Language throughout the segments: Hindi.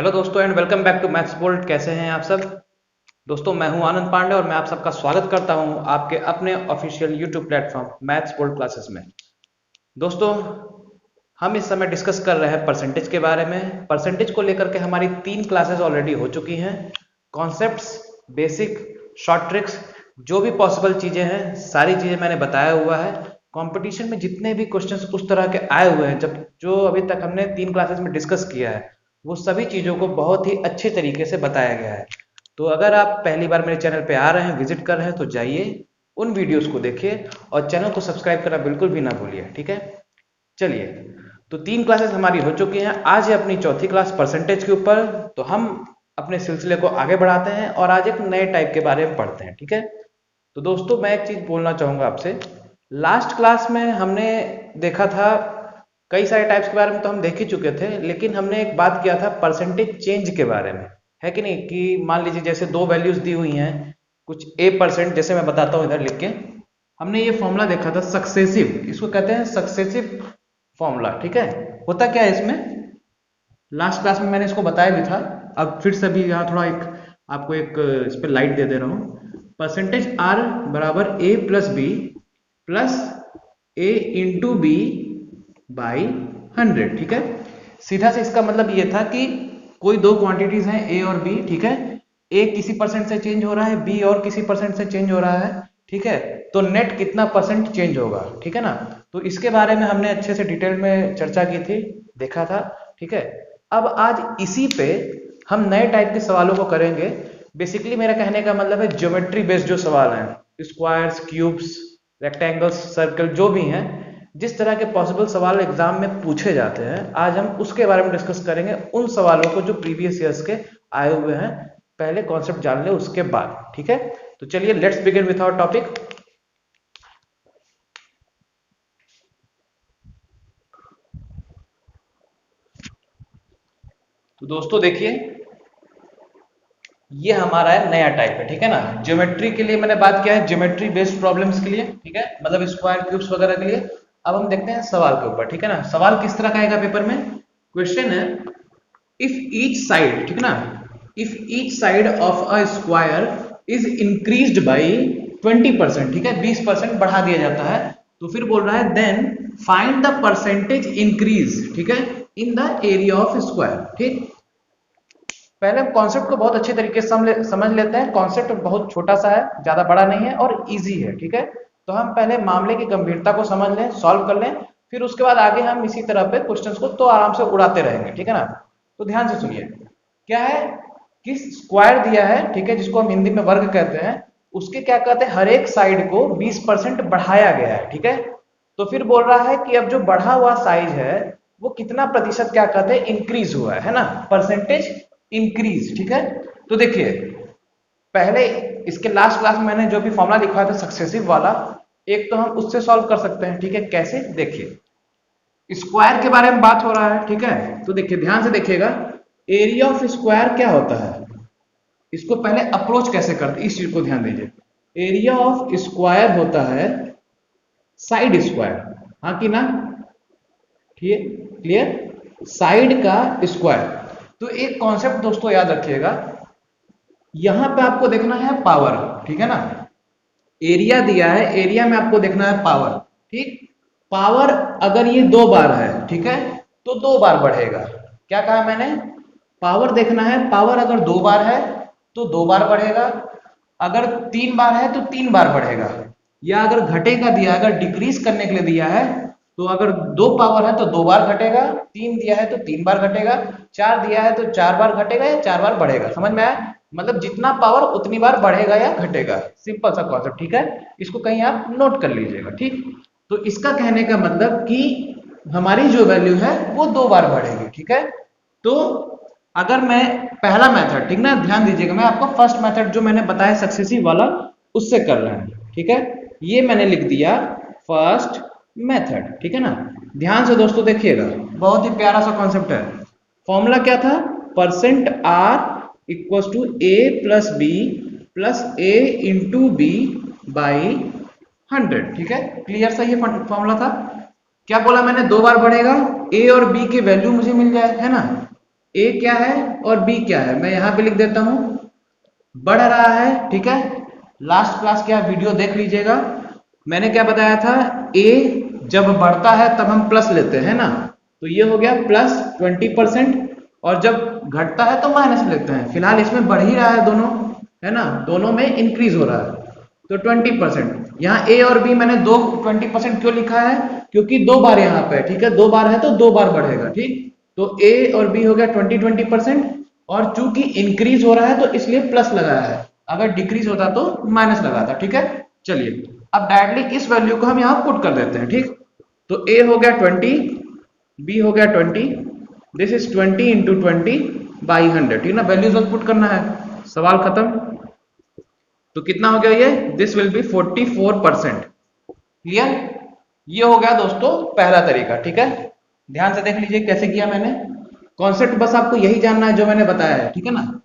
हेलो दोस्तों and welcome back to Maths Bolt. कैसे हैं आप सब दोस्तों? मैं हूं आनंद पांडे और मैं आप सबका स्वागत करता हूं आपके अपने official YouTube platform maths bolt classes में। दोस्तों, हम इस समय डिस्कस कर रहे हैं परसेंटेज के बारे में। परसेंटेज को लेकर के हमारी 3 क्लासेस ऑलरेडी हो चुकी हैं। कॉन्सेप्ट्स, बेसिक, शॉर्ट ट्रिक्स, जो भी पॉसिबल चीज़ें हैं सारी चीज़ें मैंने बताया हुआ है। कंपटीशन में जितने भी क्वेश्चंस उस तरह के आए हुए हैं, जब जो अभी तक हमने 3 क्लासेस में डिस्कस किया है, वो सभी चीज़ों को बहुत ही अच्छे तरीके से बताया गया है। तो अगर आप पहली बार मेरे चैनल पे आ रहे हैं, विजिट कर रहे हैं, तो जाइए उन वीडियोस को देखिए और चैनल को सब्सक्राइब करना बिल्कुल भी ना भूलिए। ठीक है, चलिए। तो 3 क्लासेस हमारी हो चुकी हैं। आज है अपनी चौथी क्लास परसेंटेज के ऊपर। तो हम अपने सिलसिले को आगे बढ़ाते हैं और आज एक नए टाइप के बारे में पढ़ते हैं। ठीक है, तो दोस्तों मैं एक चीज़ बोलना चाहूँगा आपसे। लास्ट क्लास में हमने देखा था, कई सारे टाइप्स के बारे में तो हम देख ही चुके थे, लेकिन हमने एक बात किया था परसेंटेज चेंज के बारे में, है कि नहीं? कि मान लीजिए जैसे दो वैल्यूज दी हुई हैं, कुछ A%, जैसे मैं बताता हूँ इधर लिख के। हमने ये फॉर्मूला देखा था सक्सेसिव, इसको कहते हैं सक्सेसिव फॉर्मूला। ठीक है, होता क्या है इसमें? लास्ट क्लास में मैंने इसको बताया भी था। अब फिर से भी यहाँ थोड़ा एक आपको एक इस पर लाइट दे रहा हूँ। परसेंटेज R बराबर A plus B plus A into B by 100। ठीक है, सीधा से इसका मतलब ये था कि कोई दो क्वांटिटीज हैं A और B। ठीक है, A किसी परसेंट से चेंज हो रहा है, B और किसी परसेंट से चेंज हो रहा है। ठीक है, तो नेट कितना परसेंट चेंज होगा? ठीक है ना? तो इसके बारे में हमने अच्छे से डिटेल में चर्चा की थी, देखा था। ठीक है, अब आज इसी पे हम नए टाइप के सवालों को करेंगे। बेसिकली मेरा कहने का मतलब है ज्योमेट्री बेस्ड जो सवाल हैं, स्क्वायर्स, क्यूब्स, रेक्टेंगल्स, सर्कल, जो भी हैं, जिस तरह के पॉसिबल सवाल एग्जाम में पूछे जाते हैं, आज हम उसके बारे में डिस्कस करेंगे। उन सवालों को जो प्रीवियस ईयर्स के आए हुए हैं, पहले कॉन्सेप्ट जान ले उसके बाद। ठीक है, तो चलिए let's begin with our topic. तो दोस्तों देखिए, ये हमारा है नया टाइप है। ठीक है ना? ज्योमेट्री के लिए मैंने बात किया है, ज्योमेट्री बेस्ड प्रॉब्लम्स के लिए। ठीक है, मतलब स्क्वायर, क्यूब्स वगैरह के लिए। अब हम देखते हैं सवाल के ऊपर। ठीक है ना? सवाल किस तरह का आएगा पेपर में? क्वेश्चन है, इफ ईच साइड, ठीक है ना, if each side of a square is increased by 20%, ठीक है, 20% बढ़ा दिया जाता है, तो फिर बोल रहा है then find the percentage increase, ठीक है, in the area of square. ठीक, पहले हम कॉन्सेप्ट को बहुत अच्छे तरीके से समझ लेते हैं। कॉन्सेप्ट बहुत छोटा सा है, ज्यादा बड़ा नहीं है और इजी है। ठीक है, तो हम पहले मामले की गंभीरता को समझ लें, सॉल्व कर लें, फिर उसके बाद आगे हम इसी तरह पे क्वेश्चंस को तो आराम से उड़ाते रहेंगे। ठीक है ना? तो ध्यान से सुनिए, क्या है कि स्क्वायर दिया है, ठीक है, जिसको हम हिंदी में वर्ग कहते हैं, उसके क्या कहते हैं, हर एक साइड को 20% बढ़ाया गया है। ठीक है, तो फिर बोल रहा है कि अब जो बढ़ा हुआ साइज है वो कितना प्रतिशत क्या कहते हैं, इंक्रीज हुआ है ना, परसेंटेज इंक्रीज। ठीक है, तो देखिए, पहले इसके लास्ट क्लास में मैंने जो भी फॉर्मूला लिखवाया था सक्सेसिव वाला, एक तो हम उससे सॉल्व कर सकते हैं। ठीक है, कैसे? देखिए, स्क्वायर के बारे में बात हो रहा है। ठीक है, तो देखिए ध्यान से देखिएगा, एरिया ऑफ स्क्वायर क्या होता है, इसको पहले अप्रोच कैसे करते हैं, इस चीज को ध्यान दीजिए। एरिया ऑफ स्क्वायर होता है साइड स्क्वायर, हाँ कि ना? ठीक, क्लियर? साइड का स्क्वायर। तो एक कॉन्सेप्ट दोस्तों याद रखिएगा, यहां पे आपको देखना है पावर। ठीक है ना? एरिया दिया है, एरिया में आपको देखना है पावर। ठीक, पावर अगर ये 2 बार है, ठीक है, तो 2 बार बढ़ेगा। क्या कहा मैंने? पावर देखना है, पावर अगर 2 बार है तो 2 बार बढ़ेगा, अगर 3 बार है तो 3 बार बढ़ेगा, या अगर घटेगा दिया, अगर डिक्रीज करने के लिए दिया है, तो अगर 2 पावर है तो 2 बार घटेगा, 3 दिया है तो 3 बार घटेगा, 4 दिया है तो 4 बार घटेगा या 4 बार बढ़ेगा। समझ में आया? मतलब जितना पावर उतनी बार बढ़ेगा या घटेगा, सिंपल सा कॉन्सेप्ट। ठीक है, इसको कहीं आप नोट कर लीजिएगा। ठीक, तो इसका कहने का मतलब कि हमारी जो वैल्यू है वो 2 बार बढ़ेगी। ठीक है, तो अगर मैं पहला मेथड, ठीक ना, ध्यान दीजिएगा, मैं आपको फर्स्ट मेथड जो मैंने बताया सक्सेसिव वाला, उससे कर रहे हैं। ठीक है, ये मैंने लिख दिया फर्स्ट मेथड। ठीक है ना? ध्यान से दोस्तों देखिएगा, बहुत ही प्यारा सा कॉन्सेप्ट है। फॉर्मूला क्या था? Percent R equals to A plus B plus A into B by 100। ठीक है, क्लियर सा ये फॉर्मूला था। क्या बोला मैंने? 2 बार बढ़ेगा, ए और बी की वैल्यू मुझे मिल जाए, है ना? ए क्या है और बी क्या है, मैं यहां पे लिख देता हूं, बढ़ रहा है, ठीक है। लास्ट क्लास के आप वीडियो देख लीजिएगा, मैंने क्या बताया था, ए जब बढ़ता है तब हम प्लस लेते हैं ना, तो ये हो गया प्लस 20%, और जब घटता है तो माइनस लेते हैं। फिलहाल इसमें बढ़ ही रहा है दोनों, है ना, दोनों में इंक्रीज हो रहा है, तो 20%। यहाँ ए और बी मैंने दो 20% क्यों लिखा है, क्योंकि दो बार यहाँ पे, ठीक है, दो बार है तो दो बार बढ़ेगा, ठीक। तो ए और बी हो गया 20%, और चूंकि इंक्रीज हो रहा है तो इसलिए प्लस लगाया है, अगर डिक्रीज होता तो माइनस लगाता, ठीक है। चलिए अब डायरेक्टली इस वैल्यू को हम यहाँ पुट कर देते हैं, ठीक। तो ए हो गया 20, बी हो गया 20, दिस इज 20 इंटू 20/100, ठीक ना, वैल्यूज पुट करना है, सवाल खत्म। तो कितना हो गया ये, दिस विल बी 44%, क्लियर। ये हो गया दोस्तों पहला तरीका, ठीक है। ध्यान से देख लीजिए कैसे किया मैंने, कॉन्सेप्ट बस आपको यही जानना है जो मैंने बताया है, ठीक है ना।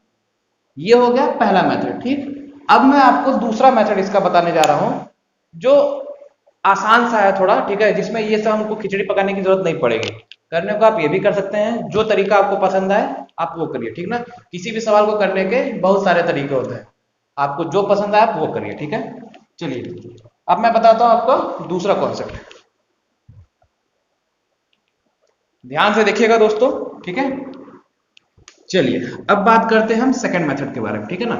ये हो गया पहला मेथड, ठीक। अब मैं आपको दूसरा मेथड इसका बताने जा रहा हूं, जो आसान सा है थोड़ा, ठीक है, जिसमें ये सब हमको खिचड़ी पकाने की जरूरत नहीं पड़ेगी। करने को आप ये भी कर सकते हैं, जो तरीका आपको पसंद आए आप वो करिए, ठीक ना। किसी भी सवाल को करने के बहुत सारे तरीके होते हैं, आपको जो पसंद आए आप वो करिए, ठीक है। चलिए अब मैं बताता हूं आपको दूसरा कॉन्सेप्ट, ध्यान से देखिएगा दोस्तों, ठीक है। चलिए अब बात करते हैं हम सेकंड मेथड के बारे में, ठीक है ना।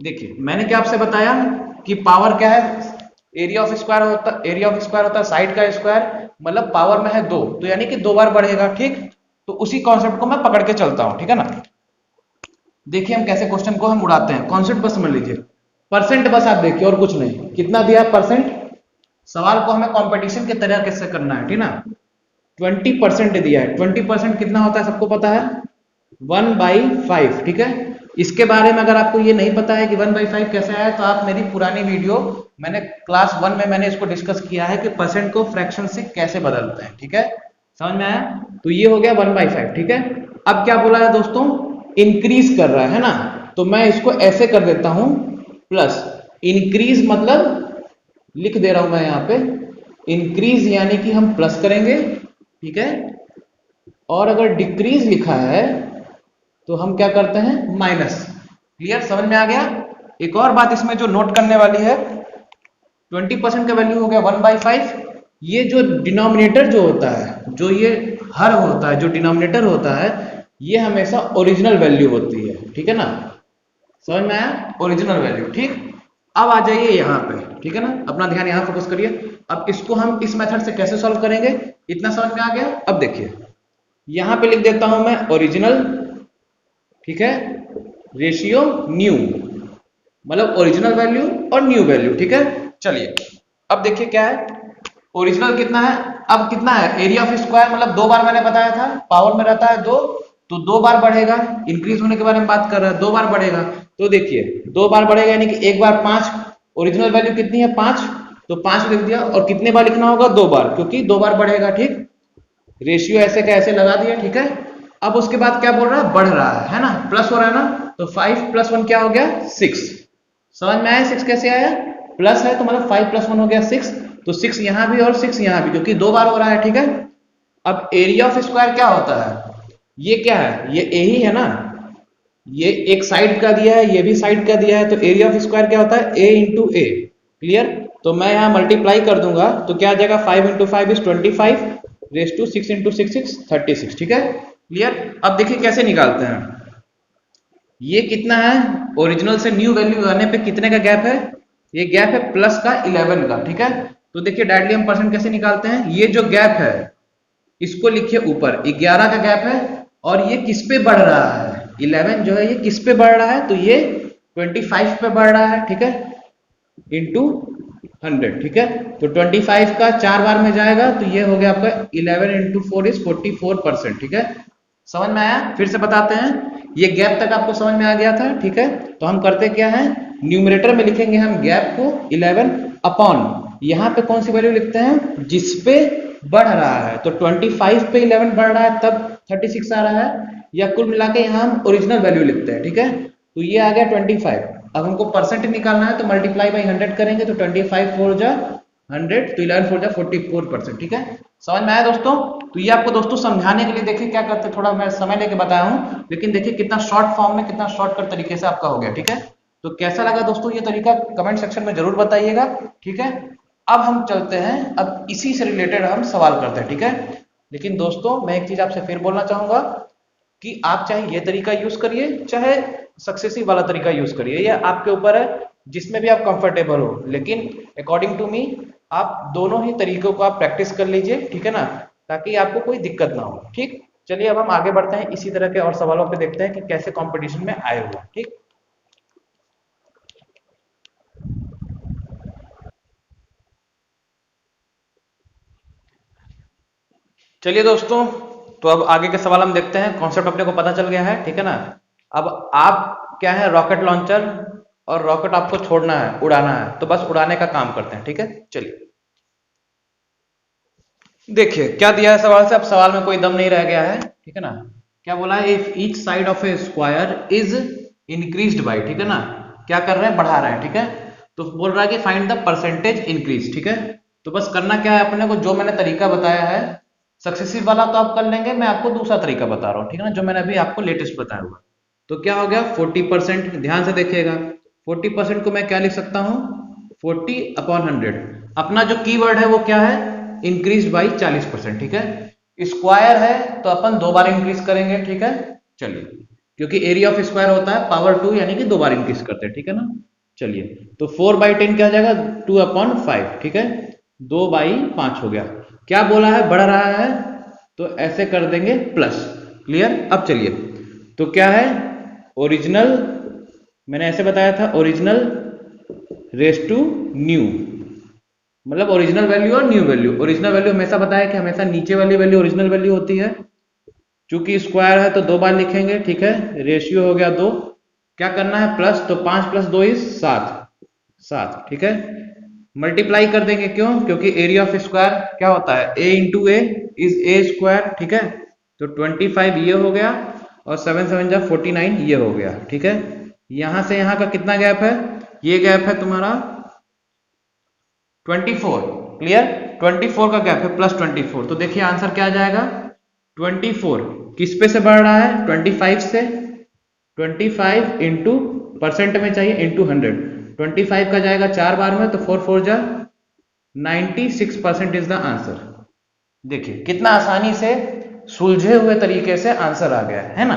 देखिए मैंने क्या आपसे बताया कि पावर क्या है, एरिया ऑफ स्क्वायर होता है साइड का स्क्वायर, मतलब पावर में है दो, तो यानी कि दो बार बढ़ेगा, ठीक। तो उसी कॉन्सेप्ट को मैं पकड़ के चलता हूं, ठीक है ना। देखिए हम कैसे क्वेश्चन को हम उड़ाते हैं, कॉन्सेप्ट बस समझ लीजिए, परसेंट बस आप देखिए और कुछ नहीं, कितना दिया है परसेंट, सवाल को हमें कंपटीशन के तरीके से करना है, ठीक ना। 20% दिया है, 20% कितना होता है सबको पता है, 1/5, ठीक है। इसके बारे में अगर आपको ये नहीं पता है कि 1/5 कैसे आया, तो आप मेरी पुरानी वीडियो, मैंने क्लास 1 में मैंने इसको डिस्कस किया है कि परसेंट को फ्रैक्शन से कैसे बदलते हैं, ठीक है, समझ में आया। तो ये हो गया 1/5, ठीक है। अब क्या बोला है दोस्तों, इंक्रीज कर रहा है ना, तो मैं इसको ऐसे कर देता हूं, प्लस इंक्रीज मतलब लिख दे रहा हूं मैं यहाँ पे, इंक्रीज यानी कि हम प्लस करेंगे, ठीक है। और अगर डिक्रीज लिखा है तो हम क्या करते हैं, माइनस। क्लियर, समझ में आ गया। एक और बात इसमें जो नोट करने वाली है, 20% का वैल्यू हो गया 1/5, ये जो डिनोमिनेटर जो होता है, जो ये हर होता है, जो डिनोमिनेटर होता है, ये हमेशा ओरिजिनल वैल्यू होती है, ठीक है ना, समझ में आया, ओरिजिनल वैल्यू, ठीक। अब आ जाइए यहाँ पे, ठीक है ना, अपना ध्यान यहाँ फोकस करिए। अब इसको हम इस मेथड से कैसे सॉल्व करेंगे, इतना समझ में आ गया। अब देखिए यहाँ पे लिख देता हूं मैं ओरिजिनल, ठीक है, रेशियो न्यू, मतलब ओरिजिनल वैल्यू और न्यू वैल्यू, ठीक है। चलिए अब देखिए क्या है, ओरिजिनल कितना है, अब कितना है, एरिया ऑफ स्क्वायर, मतलब दो बार मैंने बताया था, पावर में रहता है दो, तो दो बार बढ़ेगा, इंक्रीज होने के बारे में बात कर रहा है, दो बार बढ़ेगा। तो देखिए दो बार बढ़ेगा यानी कि एक बार 5, ओरिजिनल वैल्यू कितनी है 5, तो 5 लिख दिया, और कितने बार लिखना होगा, दो बार, क्योंकि दो बार बढ़ेगा, ठीक। रेशियो ऐसे का ऐसे लगा दिया, ठीक है। अब उसके बाद क्या बोल रहा है, बढ़ रहा है ना, प्लस हो रहा है ना, तो 5 + 1 क्या हो गया, 6। समझ में आया 6 कैसे आया, प्लस है तो मतलब 5 + 1 हो गया 6, तो 6 यहां भी और 6 यहां भी, क्योंकि दो बार हो रहा है, ठीक है। अब एरिया ऑफ स्क्वायर क्या होता है, ये क्या है, ये ए ही है ना, ये एक साइड का दिया है, ये भी साइड का दिया है, तो एरिया ऑफ स्क्वायर क्या होता है, a × a, क्लियर। तो मैं यहाँ मल्टीप्लाई कर दूंगा तो क्या आ जाएगा, 5 × 5 = 25, रेज़ टू 6 × 6 = 36, ठीक है, क्लियर। अब देखिए कैसे निकालते हैं, ये कितना है, ओरिजिनल से न्यू वैल्यू आने पे कितने का गैप है, ये गैप है प्लस का 11 का, ठीक है। तो देखिए डायरेक्टली हम परसेंट कैसे निकालते हैं, ये जो गैप है इसको लिखिए ऊपर, 11 का गैप है, और ये किस पे बढ़ रहा है, 11 जो है ये किस पे बढ़ रहा है, तो ये 25 पे बढ़ रहा है, ठीक है, इंटू 100, ठीक है। तो 25 का 4 बार में जाएगा, तो ये हो गया आपका 11 × 4 = 44%, ठीक है। समझ में आया, फिर से बताते हैं, ये गैप तक आपको समझ में आ गया था, ठीक है। तो हम करते क्या है, न्यूमरेटर में लिखेंगे हम गैप को 11 अपॉन, यहाँ पे कौन सी वैल्यू लिखते हैं, जिस पे बढ़ रहा है, तो 25 पे 11 बढ़ रहा है तब 36 आ रहा है, या कुल मिला के यहाँ हम ओरिजिनल वैल्यू लिखते हैं, ठीक है। तो ये आ गया 25। अब हमको परसेंट निकालना है तो मल्टीप्लाई बाई 100 करेंगे, तो 25 × 4 = 100 तो 11 4 जा 44%, ठीक है। समझ में आया दोस्तों? तो ये आपको दोस्तों समझाने के लिए देखिए क्या करते हैं, थोड़ा मैं समय लेके बताया हूँ, लेकिन देखिए कितना शॉर्ट फॉर्म में कितना शॉर्टकट तरीके से आपका हो गया, ठीक है। तो कैसा लगा दोस्तों ये तरीका, कमेंट सेक्शन में जरूर बताइएगा, ठीक है। अब हम चलते हैं, अब इसी से रिलेटेड हम सवाल करते हैं, ठीक है। लेकिन दोस्तों मैं एक चीज आपसे फिर बोलना चाहूंगा कि आप चाहे ये तरीका यूज करिए चाहे सक्सेसिव वाला तरीका यूज करिए, ये आपके ऊपर है, जिसमें भी आप कंफर्टेबल हो, लेकिन अकॉर्डिंग टू मी आप दोनों ही तरीकों को आप प्रैक्टिस कर लीजिए, ठीक है ना, ताकि आपको कोई दिक्कत ना हो, ठीक। चलिए अब हम आगे बढ़ते हैं, इसी तरह के और सवालों पे देखते हैं कि कैसे कंपटीशन में आए हुए हैं, ठीक। चलिए दोस्तों, तो अब आगे के सवाल हम देखते हैं, कॉन्सेप्ट अपने को पता चल गया है, ठीक है ना। अब आप क्या है, रॉकेट लॉन्चर, और रॉकेट आपको छोड़ना है, उड़ाना है, तो बस उड़ाने का काम करते हैं, ठीक है। चलिए देखिए क्या दिया है सवाल से, अब सवाल में कोई दम नहीं रह गया है, ठीक है ना। क्या बोला है, if each side of A square is increased by, ठीक है ना, क्या कर रहे हैं, बढ़ा रहे हैं, ठीक है। तो बोल रहा है कि फाइंड द परसेंटेज इंक्रीज, ठीक है। तो बस करना क्या है अपने को, जो मैंने तरीका बताया है सक्सेसिव वाला तो आप कर लेंगे, मैं आपको दूसरा तरीका बता रहा हूँ, ठीक है ना, जो मैंने अभी आपको लेटेस्ट बताया हुआ। तो क्या हो गया 40%, ध्यान से देखिएगा, 40% को मैं क्या लिख सकता हूँ, 40/100। अपना जो कीवर्ड है वो क्या है, इंक्रीज बाई 40%, ठीक है। स्क्वायर है तो अपन दो बार इंक्रीज करेंगे, ठीक है। चलिए, क्योंकि एरिया ऑफ स्क्वायर होता है पावर 2, यानी कि दो बार इंक्रीज करते हैं, ठीक है ना। चलिए, तो 4/10 क्या हो जाएगा, 2/5, ठीक है, 2/5 हो गया। क्या बोला है, बढ़ रहा है, तो ऐसे कर देंगे प्लस, क्लियर। अब चलिए, तो क्या है, ओरिजिनल, मैंने ऐसे बताया था, ओरिजिनल रेस टू न्यू, मतलब ओरिजिनल वैल्यू और न्यू वैल्यू। ओरिजिनल वैल्यू हमेशा बताया कि हमेशा नीचे वाली वैल्यू ओरिजिनल वैल्यू होती है, चूंकि स्क्वायर है तो दो बार लिखेंगे, ठीक है। रेशियो हो गया 2, क्या करना है, प्लस, तो 5 + 2 = 7, 7, ठीक है। मल्टीप्लाई कर देंगे, क्यों, क्योंकि एरिया ऑफ स्क्वायर क्या होता है, a × a = a², ठीक है। तो 25 ये हो गया, और 7 7 जा 49 ये हो गया, ठीक है। यहां से यहां का कितना गैप है, ये गैप है तुम्हारा 24, क्लियर। 24 का गैप है, +24, तो देखिए आंसर क्या आ जाएगा, 24 किस पे से बढ़ रहा है, 25 से, 25 इंटू परसेंट में चाहिए, इंटू 100, 25 का जाएगा 4 बार में, तो 4 4 जा 96% इज द आंसर। देखिए कितना आसानी से सुलझे हुए तरीके से आंसर आ गया है ना।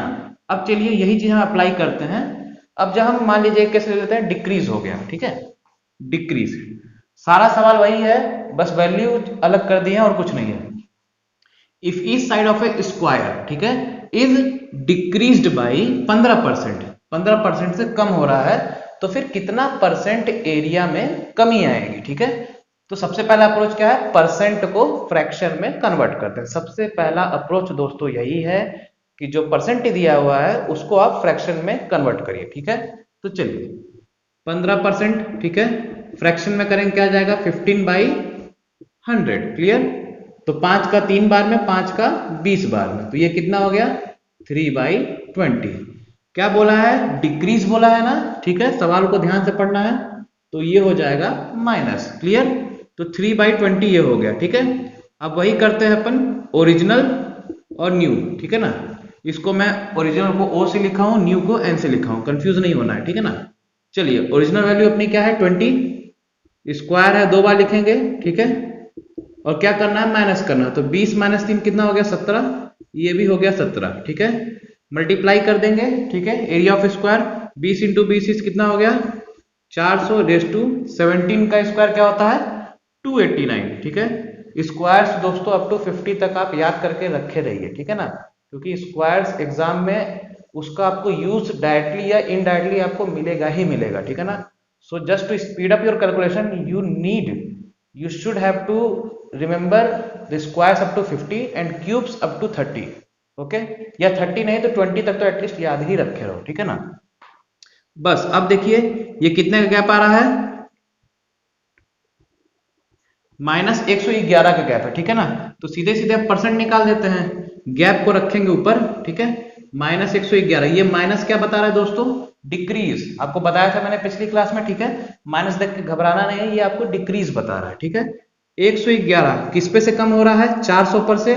अब चलिए यही चीज हम अप्लाई करते हैं। अब जब हम मान लीजिए कैसे ले लेते हैं, डिक्रीज हो गया, ठीक है, डिक्रीज, सारा सवाल वही है, बस वैल्यू अलग कर दी है और कुछ नहीं है। If each side of A square, ठीक है, इज डिक्रीज्ड बाई 15%, 15% से कम हो रहा है, तो फिर कितना परसेंट एरिया में कमी आएगी, ठीक है। तो सबसे पहला अप्रोच क्या है, परसेंट को फ्रैक्शन में कन्वर्ट करते हैं। सबसे पहला अप्रोच दोस्तों यही है कि जो परसेंट दिया हुआ है उसको आप फ्रैक्शन में कन्वर्ट करिए, ठीक है। तो चलिए 15%, ठीक है, फ्रैक्शन में करेंगे क्या जाएगा, 15/100, क्लियर। तो 5 का 3 बार में, 5 का 20 बार में, तो ये कितना हो गया, 3/20। क्या बोला है, डिक्रीज बोला है ना, ठीक है, सवाल को ध्यान से पढ़ना है, तो ये हो जाएगा माइनस, क्लियर। तो 3/20 ये हो गया, ठीक है। अब वही करते हैं अपन ओरिजिनल और न्यू, ठीक है ना। इसको मैं ओरिजिनल को ओ से लिखा हूं, न्यू को एन से लिखा हूं, कंफ्यूज नहीं होना है, ठीक है ना। चलिए ओरिजिनल वैल्यू अपनी क्या है, 20, स्क्वायर है दो बार लिखेंगे, ठीक है, और क्या करना है, माइनस करना है, तो 20 - 3 कितना हो गया, 17, ये भी हो गया 17, ठीक है। मल्टीप्लाई कर देंगे, ठीक है, एरिया ऑफ स्क्वायर 20 × 20 कितना हो गया, 400/17 का स्क्वायर क्या होता है, 289, ठीक है। स्क्वायर्स दोस्तों अप टू 50 तक आप याद करके रखे रहिए, ठीक है ना, क्योंकि स्क्वायर्स एग्जाम में उसका आपको यूज डायरेक्टली या इनडायरेक्टली आपको मिलेगा ही मिलेगा, ठीक है ना। So just to speed up your calculation you should have to remember the squares up to 50 and cubes up to 30, okay, या 30 नहीं तो 20 तक तो एटलीस्ट याद ही रखे रहो, ठीक है ना। बस अब देखिए ये कितने का गैप आ रहा है, -111 का गैप है, ठीक है ना। तो सीधे सीधे आप परसेंट निकाल देते हैं, गैप को रखेंगे ऊपर, ठीक है, -111, ये माइनस क्या बता रहा है दोस्तों, डिक्रीज। आपको बताया था मैंने पिछली क्लास में, ठीक है, माइनस देख के घबराना नहीं है, ये आपको डिक्रीज बता रहा है, ठीक है। 111 किस पे से कम हो रहा है, 400 पर से,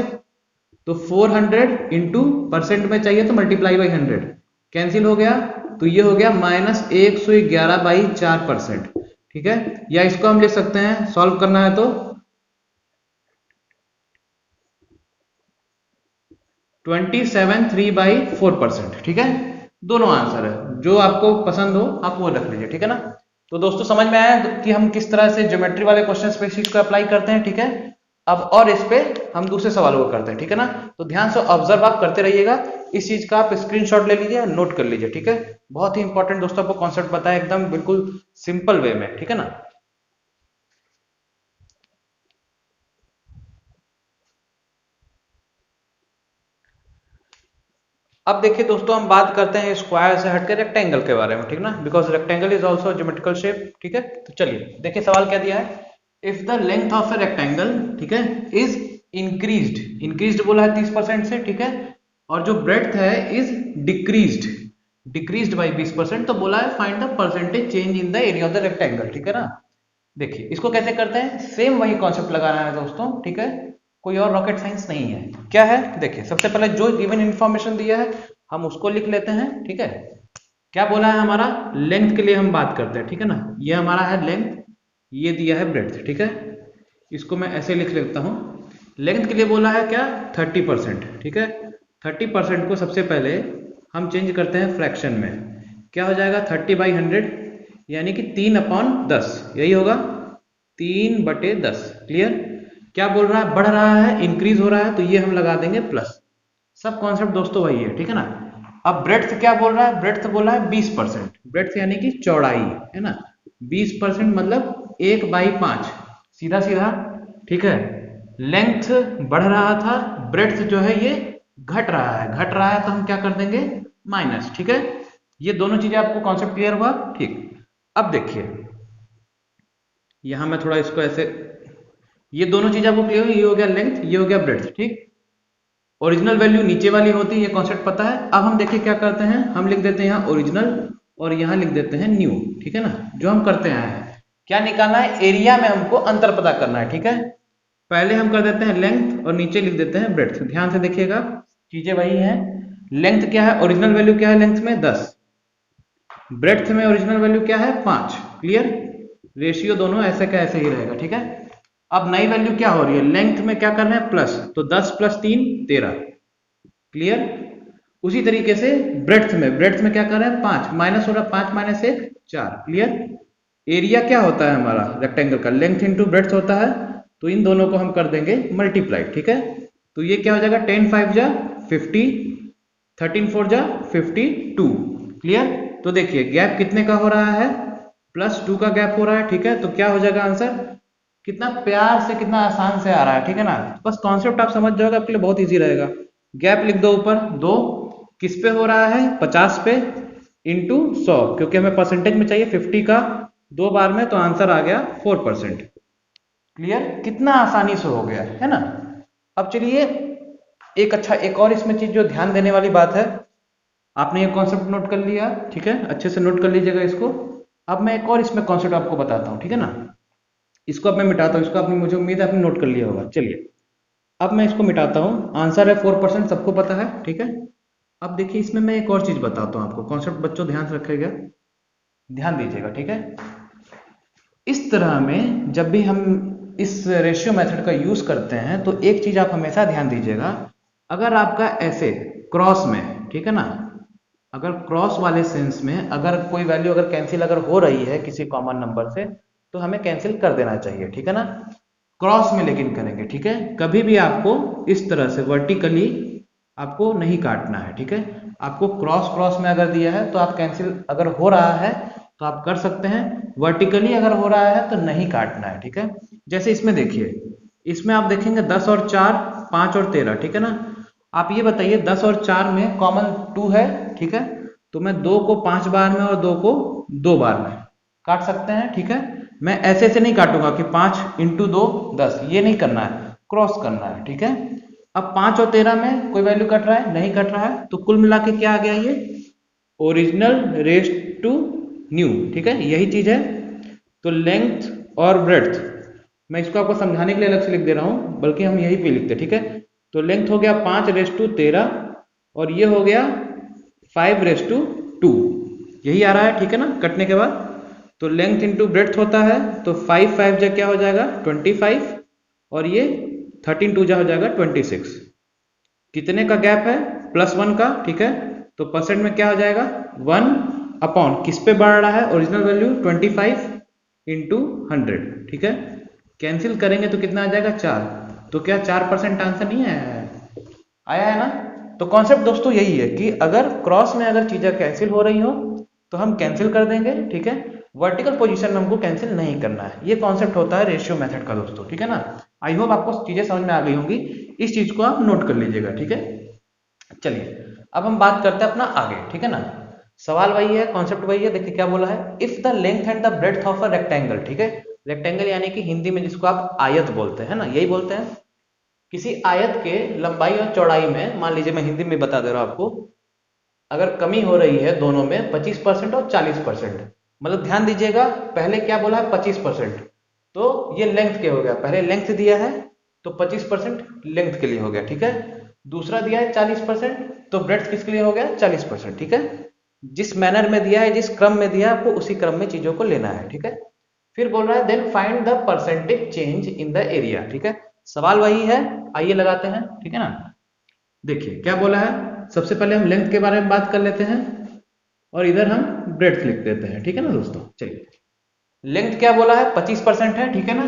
तो 400 इंटू परसेंट में चाहिए तो मल्टीप्लाई बाई 100, कैंसिल हो गया, तो ये हो गया -111/4%, ठीक है। या इसको हम लिख सकते हैं, सॉल्व करना है तो 27/3/4%, ठीक है। दोनों आंसर है, जो आपको पसंद हो आप वो रख लीजिए, ठीक है ना। तो दोस्तों समझ में आया कि हम किस तरह से ज्योमेट्री वाले क्वेश्चंस पे इस चीज को अप्लाई करते हैं, ठीक है। अब और इस पे हम दूसरे सवालों को करते हैं, ठीक है ना। तो ध्यान से ऑब्जर्व आप करते रहिएगा, इस चीज का आप स्क्रीनशॉट ले लीजिए, नोट कर लीजिए, ठीक है। बहुत ही इंपॉर्टेंट दोस्तों आपको कॉन्सेप्ट बताया एकदम बिल्कुल सिंपल वे में, ठीक है ना। अब देखिए दोस्तों, हम बात करते हैं स्क्वायर से हटकर रेक्टेंगल के बारे में, ठीक ना, because rectangle is also geometrical shape, ठीक है। तो चलिए देखिए सवाल क्या दिया है, if the length of a rectangle, ठीक है, इज इंक्रीज्ड, इंक्रीज्ड बोला है 30% से, ठीक है, और जो ब्रेड्थ है इज डिक्रीज्ड, डिक्रीज्ड बाई 20%, तो बोला है find the percentage change in the area of the rectangle, ठीक है ना। देखिए इसको कैसे करते हैं, सेम वही कॉन्सेप्ट लगाना है दोस्तों, ठीक है, कोई और रॉकेट साइंस नहीं है। क्या है, देखिए सबसे पहले जो गिवन इंफॉर्मेशन दिया है हम उसको लिख लेते हैं, ठीक है। क्या बोला है हमारा, लेंथ के लिए हम बात करते हैं, ठीक है ना, ये हमारा है लेंथ, ये दिया है ब्रेड्थ, ठीक है। इसको मैं ऐसे लिख लेता हूं, लेंथ के लिए बोला है क्या, 30%, ठीक है। 30% को सबसे पहले हम चेंज करते हैं फ्रैक्शन में, क्या हो जाएगा 30/100, यानी कि 3/10, यही होगा 3/10, क्लियर। क्या बोल रहा है, बढ़ रहा है, इंक्रीज हो रहा है, तो ये हम लगा देंगे प्लस, सब कॉन्सेप्ट दोस्तों वही है, ठीक है ना। अब ब्रेड्थ क्या बोल रहा है, ब्रेड्थ बोला है 20%, ब्रेड्थ यानी कि चौड़ाई, है ना, 20% मतलब 1/5, सीधा सीधा, ठीक है। लेंथ बढ़ रहा था, ब्रेड्थ जो है ये घट रहा है, घट रहा है, तो हम क्या कर देंगे माइनस, ठीक है। ये दोनों चीजें आपको कॉन्सेप्ट क्लियर हुआ, ठीक। अब देखिए यहां मैं थोड़ा इसको ऐसे, ये दोनों चीज आपको क्लियर हुई, ये हो गया लेंथ, ये हो गया ब्रेड्थ, ठीक। ओरिजिनल वैल्यू नीचे वाली होती है, ये कॉन्सेप्ट पता है। अब हम देखिए क्या करते हैं, हम लिख देते हैं यहाँ ओरिजिनल और यहाँ लिख देते हैं न्यू, ठीक है ना। जो हम करते हैं क्या निकालना है, एरिया में हमको अंतर पता करना है, ठीक है। पहले हम कर देते हैं लेंथ और नीचे लिख देते हैं ब्रेड्थ, ध्यान से देखिएगा चीजें वही हैं। लेंथ क्या है, ओरिजिनल वैल्यू क्या है लेंथ में 10, ब्रेड्थ में ओरिजिनल वैल्यू क्या है 5, क्लियर। रेशियो दोनों ऐसे का ऐसे ही रहेगा, ठीक है। अब नई वैल्यू क्या हो रही है, लेंथ में क्या कर रहे हैं प्लस, तो 10 + 3 13, क्लियर। उसी तरीके से ब्रेड्थ में क्या कर रहे हैं 5, माइनस हो रहा है, 5 - 1 4, क्लियर। एरिया क्या होता है हमारा रेक्टेंगल का, लेंथ इंटू ब्रेड्थ होता है, तो इन दोनों को हम कर देंगे मल्टीप्लाई, ठीक है। तो ये क्या हो जाएगा 10 × 5 = 50, 13 × 4 = 52, क्लियर। तो देखिए गैप कितने का हो रहा है, +2 का गैप हो रहा है, ठीक है। तो क्या हो जाएगा आंसर, कितना प्यार से कितना आसान से आ रहा है, ठीक है ना। बस कॉन्सेप्ट आप समझ जाओगे आपके लिए बहुत इजी रहेगा। गैप लिख दो ऊपर 2, किस पे हो रहा है 50 पे इंटू 100, क्योंकि हमें परसेंटेज में चाहिए 50 का 2 बार में, तो आंसर आ गया 4%, क्लियर। कितना आसानी से हो गया है ना। अब चलिए एक और इसमें चीज जो ध्यान देने वाली बात है, आपने ये कॉन्सेप्ट नोट कर लिया, ठीक है, अच्छे से नोट कर लीजिएगा इसको। अब मैं एक और इसमें कॉन्सेप्ट आपको बताता हूँ, ठीक है ना। इसको अब मैं मिटाता हूँ, इसको आपने, मुझे उम्मीद है आपने नोट कर लिया होगा। चलिए अब मैं इसको मिटाता हूँ, आंसर है 4%, सबको पता है, ठीक है। अब देखिए इसमें मैं एक और चीज बताता हूँ आपको, कॉन्सेप्ट बच्चों ध्यान से रखिएगा, ध्यान दीजिएगा, ठीक है। इस तरह में जब भी हम इस रेशियो मेथड का यूज करते हैं, तो एक चीज आप हमेशा ध्यान दीजिएगा, अगर आपका ऐसे क्रॉस में, ठीक है ना, अगर क्रॉस वाले सेंस में अगर कोई वैल्यू अगर कैंसिल अगर हो रही है किसी कॉमन नंबर से, तो हमें कैंसिल कर देना चाहिए, ठीक है ना। क्रॉस में लेकिन करेंगे, ठीक है, कभी भी आपको इस तरह से वर्टिकली आपको नहीं काटना है, ठीक है। आपको क्रॉस में अगर दिया है तो आप कैंसिल अगर हो रहा है तो आप कर सकते हैं, वर्टिकली अगर हो रहा है तो नहीं काटना है, ठीक है। जैसे इसमें देखिए, इसमें आप देखेंगे 10 और 4, 5 और 13, ठीक है ना। आप ये बताइए 10 और 4 में कॉमन 2 है, ठीक है, तो मैं 2 को 5 बार में और 2 को 2 बार में काट सकते हैं, ठीक है। मैं ऐसे नहीं काटूंगा कि 5 × 2 10, ये नहीं करना है, क्रॉस करना है, ठीक है। अब 5 और 13 में कोई वैल्यू कट रहा है? नहीं कट रहा है, तो कुल मिला के क्या आ गया ये? ओरिजिनल रेस टू न्यू, ठीक है, यही चीज है। तो लेंथ और ब्रेड्थ, मैं इसको आपको समझाने के लिए अलग से लिख दे रहा हूं, बल्कि हम यही पे लिखते हैं, ठीक है। तो लेंथ हो गया 5 रेस टू 13 और ये हो गया 5 रेस टू 2, यही आ रहा है, ठीक है ना, कटने के बाद। तो लेंथ इंटू ब्रेड्थ होता है, तो 5 5 जा क्या हो जाएगा 25 और ये 13 2 जा हो जाएगा 26। कितने का गैप है? +1 का, ठीक है। तो परसेंट में क्या हो जाएगा 1 अपॉन किस पे बढ़ रहा है? ओरिजिनल वैल्यू 25 इंटू 100, ठीक है। कैंसिल करेंगे तो कितना आ जाएगा 4। तो क्या 4% आंसर नहीं आया है? आया है ना। तो कॉन्सेप्ट दोस्तों यही है कि अगर क्रॉस में अगर चीजें कैंसिल हो रही हो तो हम कैंसिल कर देंगे, ठीक है। वर्टिकल पोजीशन में हमको कैंसिल नहीं करना है। ये कॉन्सेप्ट होता है रेशियो मेथड का दोस्तों, ठीक है ना। आई होप आपको चीजें समझ में आ गई होंगी, इस चीज को आप नोट कर लीजिएगा, ठीक है। चलिए अब हम बात करते हैं अपना आगे, ठीक है ना। सवाल वही है, कॉन्सेप्ट वही है। देखिए क्या बोला है, if the length and the breadth of a rectangle, ठीक है। रेक्टेंगल यानी कि हिंदी में जिसको आप आयत बोलते हैं ना, यही बोलते हैं। किसी आयत के लंबाई और चौड़ाई में, मान लीजिए मैं हिंदी में बता दे रहा हूं आपको, अगर कमी हो रही है दोनों में 25% और 40%, मतलब ध्यान दीजिएगा, पहले क्या बोला है 25%, तो ये लेंथ के हो गया, पहले लेंथ दिया है तो 25% लेंथ के लिए हो गया, ठीक है। दूसरा दिया है 40%, तो ब्रेड्थ किसके लिए हो गया 40%, ठीक है। जिस मैनर में दिया है, जिस क्रम में दिया है, आपको उसी क्रम में चीजों को लेना है, ठीक है। फिर बोल रहा है then find the percentage change in the area, ठीक है। सवाल वही है, आइए लगाते हैं, ठीक है ना। देखिए क्या बोला है, सबसे पहले हम लेंथ के बारे में बात कर लेते हैं और इधर हम ब्रेड्थ लिख देते हैं, ठीक है ना दोस्तों। चलिए लेंथ क्या बोला है 25% है, ठीक है ना।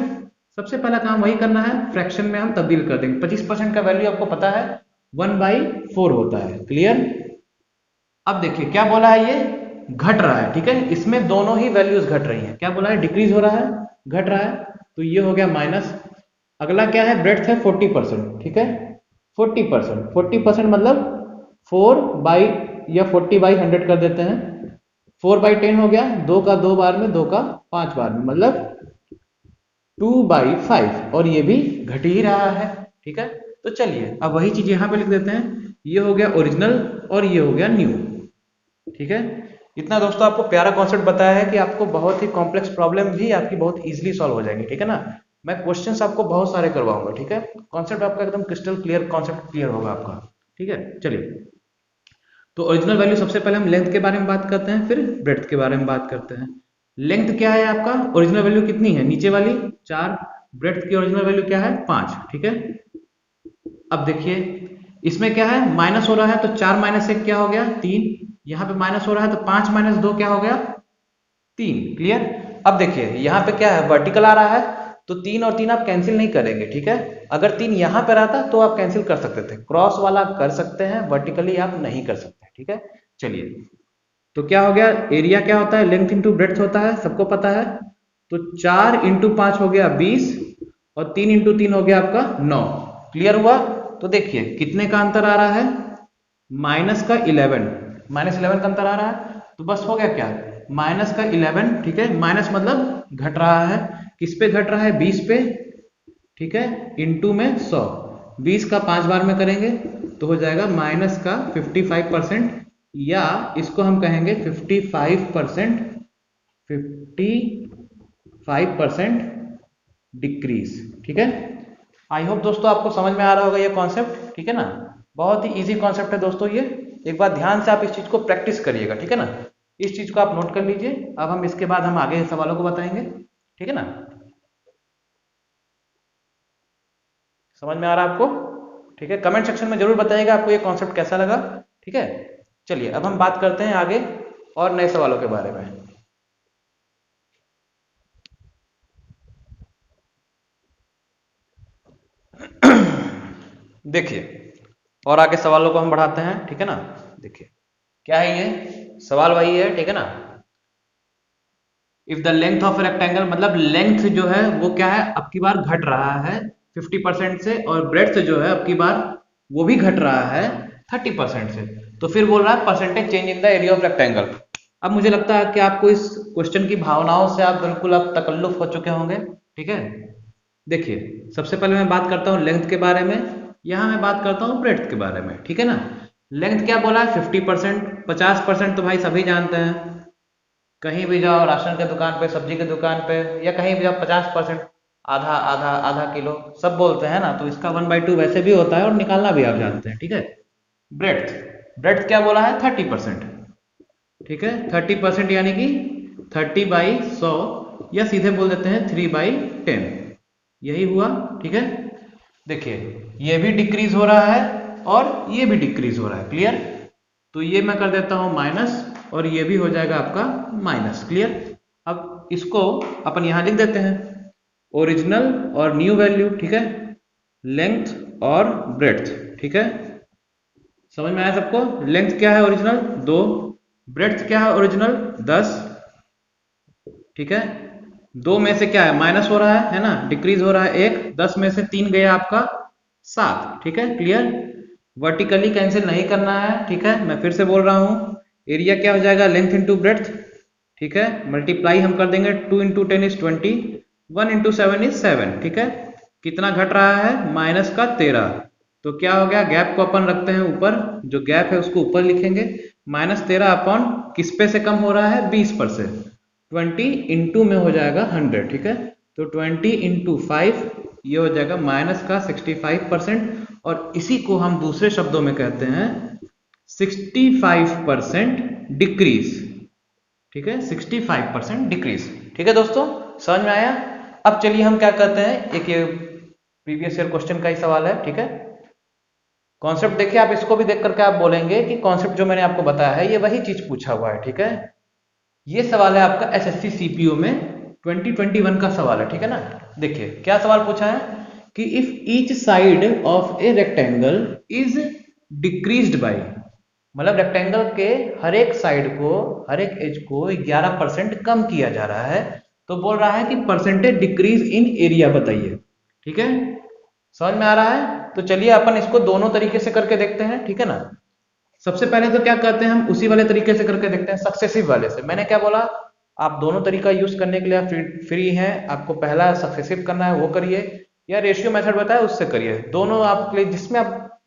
सबसे पहला काम वही करना है, फ्रैक्शन में हम तब्दील कर देंगे। 25% का वैल्यू आपको पता है 1/4 होता है, क्लियर। अब देखिए क्या बोला है, ये घट रहा है, ठीक है। इसमें दोनों ही वैल्यूज घट रही है। क्या बोला है, डिक्रीज हो रहा है, घट रहा है, तो ये हो गया माइनस। अगला क्या है, ब्रेड्थ है 40%, ठीक है। 40% मतलब 4 बाई या 40/100 कर देते हैं। 4/10 हो गया, 2 का 2 बार में, 2 का 5 बार में, मतलब 2/5, और ये भी घट ही रहा है, ठीक है। तो चलिए अब वही चीज यहां पे लिख देते हैं। ये हो गया ओरिजिनल और ये हो गया न्यू, ठीक है। इतना दोस्तों आपको प्यारा कॉन्सेप्ट बताया है कि आपको बहुत ही कॉम्प्लेक्स प्रॉब्लम भी आपकी बहुत इजीली सॉल्व हो जाएंगी, ठीक है ना। मैं क्वेश्चंस आपको बहुत सारे करवाऊंगा, ठीक है। कॉन्सेप्ट आपका एकदम क्रिस्टल क्लियर, कॉन्सेप्ट क्लियर होगा आपका, ठीक है। चलिए तो ओरिजिनल वैल्यू, सबसे पहले हम लेंथ के बारे में बात करते हैं, फिर ब्रेड्थ के बारे में बात करते हैं। लेंथ क्या है आपका, ओरिजिनल वैल्यू कितनी है, नीचे वाली 4। ब्रेड्थ की ओरिजिनल वैल्यू क्या है 5, ठीक है। अब देखिए इसमें क्या है, माइनस हो रहा है, तो 4 - 1 क्या हो गया 3। यहाँ पे माइनस हो रहा है, तो 5 - 2 क्या हो गया 3, क्लियर। अब देखिए यहाँ पे क्या है, वर्टिकल आ रहा है, तो 3 और 3 आप कैंसिल नहीं करेंगे, ठीक है। अगर 3 यहाँ पे रहता तो आप कैंसिल कर सकते थे, क्रॉस वाला कर सकते हैं, वर्टिकली आप नहीं कर सकते, ठीक है। चलिए तो क्या हो गया, एरिया क्या होता है, लेंथ इंटू ब्रेड्थ होता है, सबको पता है। तो 4 × 5 हो गया 20 और 3 × 3 हो गया आपका 9, क्लियर हुआ। तो देखिए कितने का अंतर आ रहा है, -11, -11 का अंतर आ रहा है। तो बस हो गया क्या, -11, ठीक है। माइनस मतलब घट रहा है, किस पे घट रहा है 20 पे, ठीक है, इंटू में 100। 20 का 5 बार में करेंगे तो हो जाएगा माइनस का 55%, या इसको हम कहेंगे 55%, 55% डिक्रीज, ठीक है। आई होप दोस्तों आपको समझ में आ रहा होगा ये कॉन्सेप्ट, ठीक है ना। बहुत ही इजी कॉन्सेप्ट है दोस्तों ये। एक बार ध्यान से आप इस चीज को प्रैक्टिस करिएगा, ठीक है ना। इस चीज को आप नोट कर लीजिए। अब हम इसके बाद हम आगे सवालों को बताएंगे, ठीक है ना। समझ में आ रहा है आपको, ठीक है। कमेंट सेक्शन में जरूर बताइएगा आपको ये कॉन्सेप्ट कैसा लगा, ठीक है। चलिए अब हम बात करते हैं आगे और नए सवालों के बारे में। देखिए और आगे सवालों को हम बढ़ाते हैं, ठीक है ना। देखिए क्या है, ये सवाल वही है, ठीक है ना। If the length of rectangle, मतलब लेंथ जो है वो क्या है, अब की बार घट रहा है 50% से, और ब्रेड्थ जो है अब की बार वो भी घट रहा है 30% से। तो फिर बोल रहा है percentage change in the area of rectangle. अब मुझे लगता है कि आपको इस क्वेश्चन की भावनाओं से आप बिल्कुल आप तकल्लुफ हो चुके होंगे, ठीक है। देखिए सबसे पहले मैं बात करता हूँ लेंथ के बारे में। यहाँ मैं बात करता हूँ ब्रेड्थ के बारे में, ठीक है ना। लेंथ क्या बोला है 50%, 50% तो भाई सभी जानते हैं। कहीं भी जाओ, राशन के दुकान पे, सब्जी के दुकान पे, या कहीं भी जाओ 50%, आधा आधा आधा किलो सब बोलते हैं ना। तो इसका 1/2 वैसे भी होता है और निकालना भी आप जानते हैं, ठीक है। ब्रेड्थ, ब्रेड्थ क्या बोला है 30%, ठीक है। 30% यानी कि 30/100, या सीधे बोल देते हैं 3/10, यही हुआ, ठीक है। देखिए ये भी डिक्रीज हो रहा है और ये भी डिक्रीज हो रहा है, क्लियर। तो ये मैं कर देता हूं माइनस, और ये भी हो जाएगा आपका माइनस, क्लियर। अब इसको अपन यहां लिख देते हैं, ओरिजिनल और न्यू वैल्यू, ठीक है, लेंथ और ब्रेड्थ, ठीक है। समझ में आया सबको। लेंथ क्या है ओरिजिनल 2, ब्रेड्थ क्या है ओरिजिनल 10, ठीक है। 2 में से क्या है माइनस हो रहा है ना, डिक्रीज हो रहा है 1, 10 में से 3 गया आपका 7, ठीक है, क्लियर। वर्टिकली कैंसिल नहीं करना है, ठीक है। मैं फिर से बोल रहा हूं, एरिया क्या हो जाएगा लेंथ इंटू ब्रेड्थ, ठीक है। मल्टीप्लाई हम कर देंगे, 2 इंटू 10 इज 20, 1 इंटू 7 इज 7, ठीक है। कितना घट रहा है माइनस का 13। तो क्या हो गया, गैप को अपन रखते हैं ऊपर, जो गैप है उसको ऊपर लिखेंगे। -13 अपॉन किस पे से कम हो रहा है 20 पर से, 20 इंटू में हो जाएगा 100, ठीक है। तो 20 इंटू 5 ये हो जाएगा माइनस का 65%, और इसी को हम दूसरे शब्दों में कहते हैं 65% डिक्रीज, ठीक है, 65% डिक्रीज, ठीक है दोस्तों, समझ में आया। अब चलिए हम क्या करते हैं, एक ये प्रीवियस ईयर क्वेश्चन का ही सवाल है, ठीक है। कॉन्सेप्ट देखिए, आप इसको भी देख करके आप बोलेंगे कि कॉन्सेप्ट जो मैंने आपको बताया है ये वही चीज पूछा हुआ है, ठीक है। ये सवाल है आपका एसएससी सीपीओ में 2021 का सवाल है, ठीक है ना। देखिए क्या सवाल पूछा है कि if each side of a rectangle is decreased bye, मतलब रेक्टेंगल के हर एक साइड को, हर एक एज को 11% कम किया जा रहा है, तो बोल रहा है कि परसेंटेज डिक्रीज इन एरिया बताइए, ठीक है। समझ में आ रहा है। तो चलिए अपन इसको दोनों तरीके से करके देखते हैं, ठीक है ना। सबसे पहले तो क्या करते हैं, हम उसी वाले तरीके से करके देखते हैं, सक्सेसिव वाले से। मैंने क्या बोला, आप दोनों तरीका यूज करने के लिए आप फ्री हैं। आपको पहला सक्सेसिव करना है वो करिए, या रेशियो मेथड बताया उससे करिए, दोनों आपके लिए जिसमें आप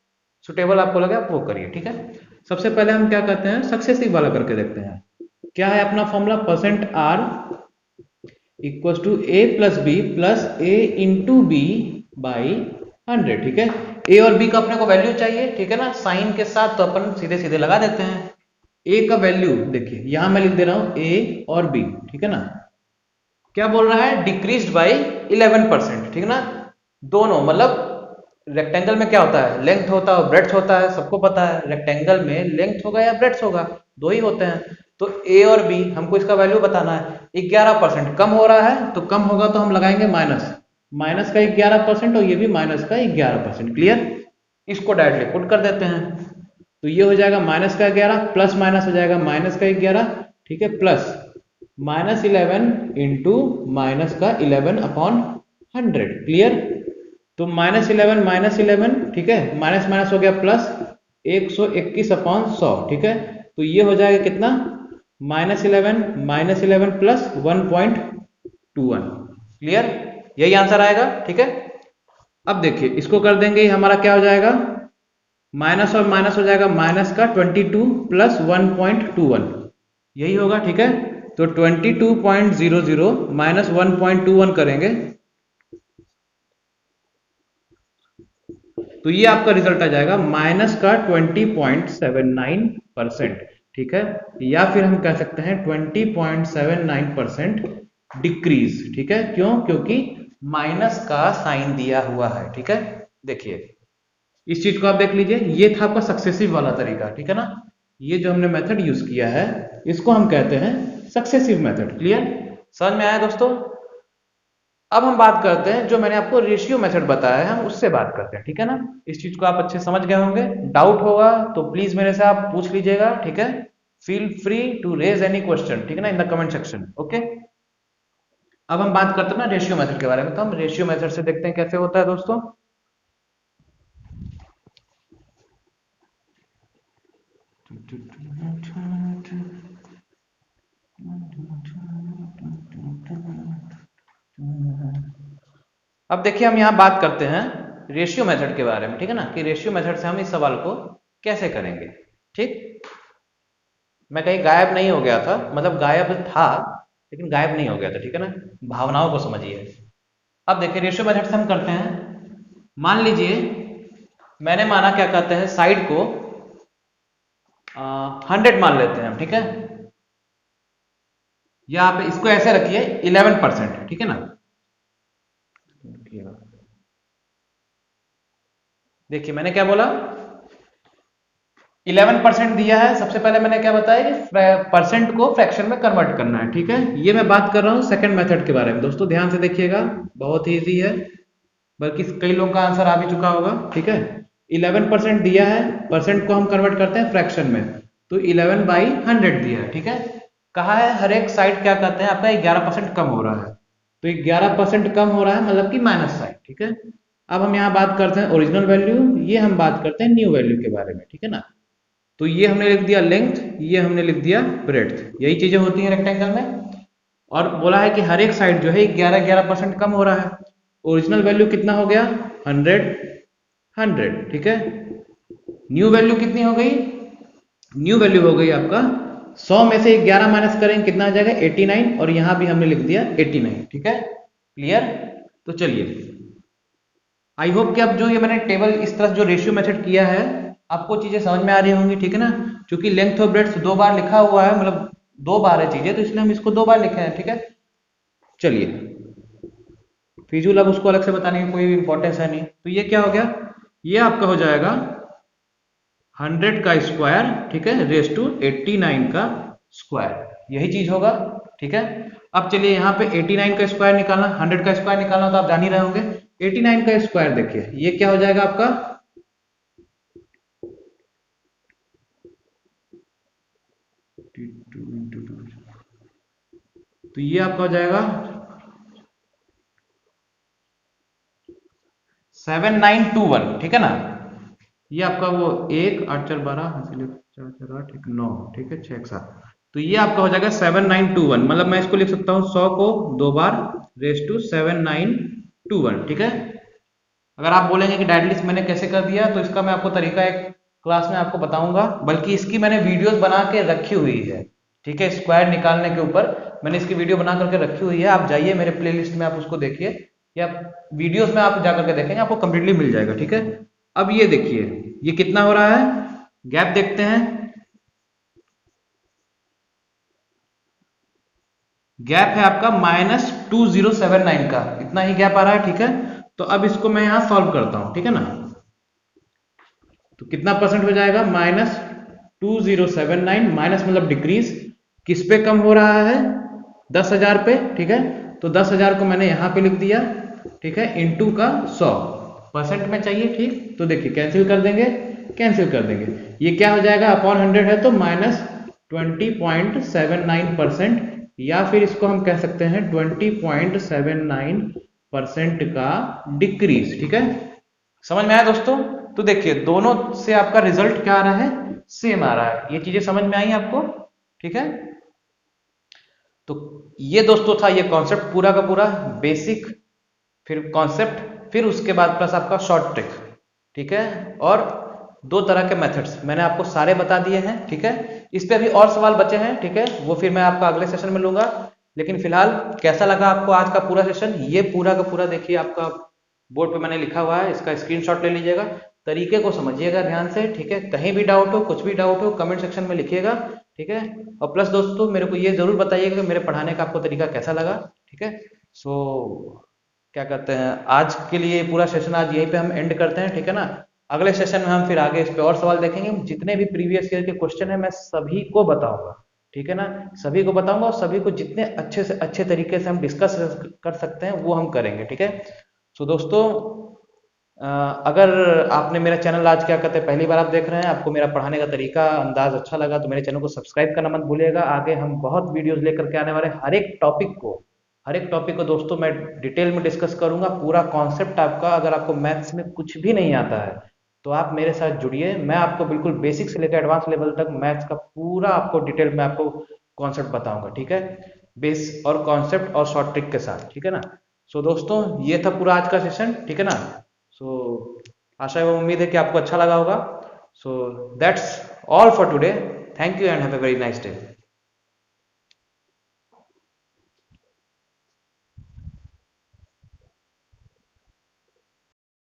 सुटेबल आपको लगे आप वो करिए, ठीक है। सबसे पहले हम क्या करते हैं, सक्सेसिव वाला करके देखते हैं। क्या है अपना formula, %r equal to a plus B plus a into B by 100, ठीक है। a और b का अपने को वैल्यू चाहिए, ठीक है ना, साइन के साथ, तो अपन सीधे सीधे लगा देते हैं। a का वैल्यू देखिए यहां मैं लिख दे रहा हूं a और b, ठीक है ना। क्या बोल रहा है, डिक्रीज्ड बाई 11%, ठीक है ना। दोनों मतलब रेक्टेंगल में क्या होता है, लेंथ होता है और ब्रेड्थ होता है, सबको पता है। रेक्टेंगल में लेंथ होगा या ब्रेड्थ होगा, दो ही होते हैं। तो ए और बी हमको इसका वैल्यू बताना है। 11% कम हो रहा है, तो कम होगा तो हम लगाएंगे माइनस, माइनस का 11%, और ये भी माइनस का 11%, क्लियर। इसको डायरेक्टली पुट कर देते हैं, तो ये हो जाएगा माइनस का 11 प्लस माइनस हो जाएगा माइनस का 11, ठीक है, प्लस -11 इंटू माइनस का 11 अपॉन 100, क्लियर। तो -11, ठीक है, माइनस माइनस हो गया प्लस 121 अपॉन 100, ठीक है। तो ये हो जाएगा कितना, -11 प्लस 1.21, क्लियर, यही आंसर आएगा, ठीक है। अब देखिए इसको कर देंगे, हमारा क्या हो जाएगा, माइनस और माइनस हो जाएगा माइनस का 22 प्लस 1.21, यही होगा, ठीक है। तो 22.00 माइनस 1.21 करेंगे, तो ये आपका रिजल्ट आ जाएगा माइनस का 20.79%, ठीक है। या फिर हम कह सकते हैं 20.79% डिक्रीज, ठीक है। क्यों, क्योंकि माइनस का साइन दिया हुआ है, ठीक है। देखिए इस चीज को आप देख लीजिए, ये था आपका सक्सेसिव वाला तरीका, ठीक है ना। ये जो हमने मेथड यूज किया है इसको हम कहते हैं सक्सेसिव मेथड, क्लियर, समझ में आया दोस्तों। अब हम बात करते हैं, जो मैंने आपको रेशियो मेथड बताया है हम उससे बात करते हैं, ठीक है ना। इस चीज को आप अच्छे समझ गए होंगे, डाउट होगा तो प्लीज मेरे से आप पूछ लीजिएगा, ठीक है। Feel free to raise any question, ठीक है ना, in the comment section, okay. अब हम बात करते हैं ना रेशियो मेथड के बारे में, तो हम रेशियो मेथड से देखते हैं कैसे होता है दोस्तों। अब देखिए हम यहां बात करते हैं रेशियो मेथड के बारे में, ठीक है ना, कि रेशियो मेथड से हम इस सवाल को कैसे करेंगे। ठीक, मैं कहीं गायब नहीं हो गया था, मतलब गायब था लेकिन गायब नहीं हो गया था, ठीक है ना, भावनाओं को समझिए। अब देखिए रेशियो मेथड से हम करते हैं, मान लीजिए मैंने माना क्या कहते हैं साइड को 100 मान लेते हैं हम, ठीक है, या आप इसको ऐसे रखिए 11%, ठीक है ना। देखिए मैंने क्या बोला, 11% दिया है। सबसे पहले मैंने क्या बताया कि परसेंट को फ्रैक्शन में कन्वर्ट करना है, ठीक है। ये मैं बात कर रहा हूं सेकंड मेथड के बारे में। दोस्तों ध्यान से देखिएगा, बहुत ही ईजी है, बल्कि कई लोगों का आंसर आ भी चुका होगा, ठीक है। 11% दिया है, परसेंट को हम कन्वर्ट करते हैं फ्रैक्शन में, तो 11/100 दिया है, ठीक है। कहा है हर एक साइड क्या कहते हैं आपका 11% कम हो रहा है, तो 11% कम हो रहा है मतलब कि माइनस साइड, ठीक है। अब हम यहाँ बात करते हैं ओरिजिनल वैल्यू, ये हम बात करते हैं न्यू वैल्यू के बारे में, ठीक है ना। तो ये हमने लिख दिया लेंथ, ये हमने लिख दिया ब्रेड्थ, यही चीजें होती हैं रेक्टेंगल में। और बोला है कि हर एक साइड जो है 11% कम हो रहा है। ओरिजिनल वैल्यू कितना हो गया 100, 100, ठीक है। न्यू वैल्यू कितनी हो गई, न्यू वैल्यू हो गई आपका 100 में से 11 माइनस करेंगे कितना आ जाएगा 89, और यहां भी हमने लिख दिया 89, ठीक है। क्लियर। तो चलिए आई होप कि अब जो ये मैंने टेबल इस तरह जो रेशियो मेथड किया है आपको चीजें समझ में आ रही होंगी, ठीक है ना। क्योंकि लेंथ और ब्रेड्थ 2 बार लिखा हुआ है, मतलब 2 बार है चीजें, तो इसलिए हम इसको 2 बार लिखे हैं, ठीक है। चलिए फिजूल अब उसको अलग से बताने की कोई इंपॉर्टेंस है नहीं। तो ये क्या हो गया, ये आपका हो जाएगा 100 का स्क्वायर, ठीक है, रेस टू 89 का स्क्वायर, यही चीज होगा, ठीक है। अब चलिए यहाँ पे 89 का स्क्वायर निकालना, 100 का स्क्वायर निकालना तो आप जान ही रहे होंगे। 89 का स्क्वायर देखिए ये क्या हो जाएगा आपका, तो ये आपका हो जाएगा 7921, ठीक है ना। ये आपका वो 1 8 4 12 4 4 8 1 9, ठीक है, 6 7, तो ये आपका हो जाएगा 7921। मतलब मैं इसको लिख सकता हूँ 100 को 2 बार रेस टू 7921, ठीक है। अगर आप बोलेंगे कि डायरेक्टली मैंने कैसे कर दिया, तो इसका मैं आपको तरीका एक क्लास में आपको बताऊंगा, बल्कि इसकी मैंने वीडियोस बना के रखी हुई है, ठीक है। स्क्वायर निकालने के ऊपर मैंने इसकी वीडियो बना करके रखी हुई है, आप जाइए मेरे प्लेलिस्ट में, आप उसको देखिए, या वीडियोस में आप जाकर के देखेंगे, आपको कंप्लीटली मिल जाएगा, ठीक है। अब ये देखिए ये कितना हो रहा है, गैप देखते हैं, गैप है आपका -2079 का, इतना ही गैप आ रहा है, ठीक है। तो अब इसको मैं यहां सॉल्व करता हूं, ठीक है ना। तो कितना परसेंट हो जाएगा -2079, माइनस मतलब डिक्रीज, किस पे कम हो रहा है 10,000 पे, ठीक है। तो 10,000 को मैंने यहां पे लिख दिया, ठीक है, इंटू का 100 परसेंट में चाहिए, ठीक। तो देखिए कैंसिल कर देंगे, कैंसिल कर देंगे, ये क्या हो जाएगा अपॉन 100 है तो -20.79%, या फिर इसको हम कह सकते हैं 20.79% का डिक्रीज, ठीक है। समझ में आया दोस्तों। तो देखिए दोनों से आपका रिजल्ट क्या आ रहा है, सेम आ रहा है। ये चीजें समझ में आई आपको, ठीक है। तो ये दोस्तों था ये कॉन्सेप्ट पूरा का पूरा बेसिक, फिर कॉन्सेप्ट, फिर उसके बाद प्लस आपका शॉर्ट ट्रिक, ठीक है। और 2 तरह के मेथड्स मैंने आपको सारे बता दिए हैं, ठीक है। इस पे अभी और सवाल बचे हैं, ठीक है, वो फिर मैं आपका अगले सेशन में लूंगा। लेकिन फिलहाल कैसा लगा आपको आज का पूरा सेशन, ये पूरा का पूरा देखिए आपका बोर्ड पे मैंने लिखा हुआ है, इसका स्क्रीनशॉट ले लीजिएगा, तरीके को समझिएगा ध्यान से, ठीक है। कहीं भी डाउट हो, कुछ भी डाउट हो, कमेंट सेक्शन में लिखिएगा, ठीक है। और प्लस दोस्तों मेरे को ये जरूर बताइएगा कि मेरे पढ़ाने का आपको तरीका कैसा लगा, ठीक है। सो क्या कहते हैं, आज के लिए पूरा सेशन आज यहीं पे हम एंड करते हैं, ठीक है ना। अगले सेशन में हम फिर आगे इस पे और सवाल देखेंगे, जितने भी प्रीवियस ईयर के क्वेश्चन है मैं सभी को बताऊंगा, ठीक है ना, सभी को बताऊंगा, और सभी को जितने अच्छे से अच्छे तरीके से हम डिस्कस कर सकते हैं वो हम करेंगे, ठीक है। सो दोस्तों अगर आपने मेरा चैनल आज क्या कहते हैं पहली बार आप देख रहे हैं, आपको मेरा पढ़ाने का तरीका अंदाज अच्छा लगा, तो मेरे चैनल को सब्सक्राइब करना मत भूलिएगा। आगे हम बहुत वीडियोस लेकर के आने वाले, हर एक टॉपिक को दोस्तों मैं डिटेल में डिस्कस करूंगा, पूरा कॉन्सेप्ट आपका। अगर आपको मैथ्स में कुछ भी नहीं आता है तो आप मेरे साथ जुड़िए, मैं आपको बिल्कुल बेसिक से लेकर एडवांस लेवल तक मैथ्स का पूरा आपको डिटेल में आपको कॉन्सेप्ट बताऊंगा, ठीक है, बेस और कॉन्सेप्ट और शॉर्ट ट्रिक के साथ, ठीक है ना। सो दोस्तों ये था पूरा आज का सेशन, ठीक है ना। सो आशा एवं उम्मीद है कि आपको अच्छा लगा होगा। So that's all for today. Thank you and have a very nice day.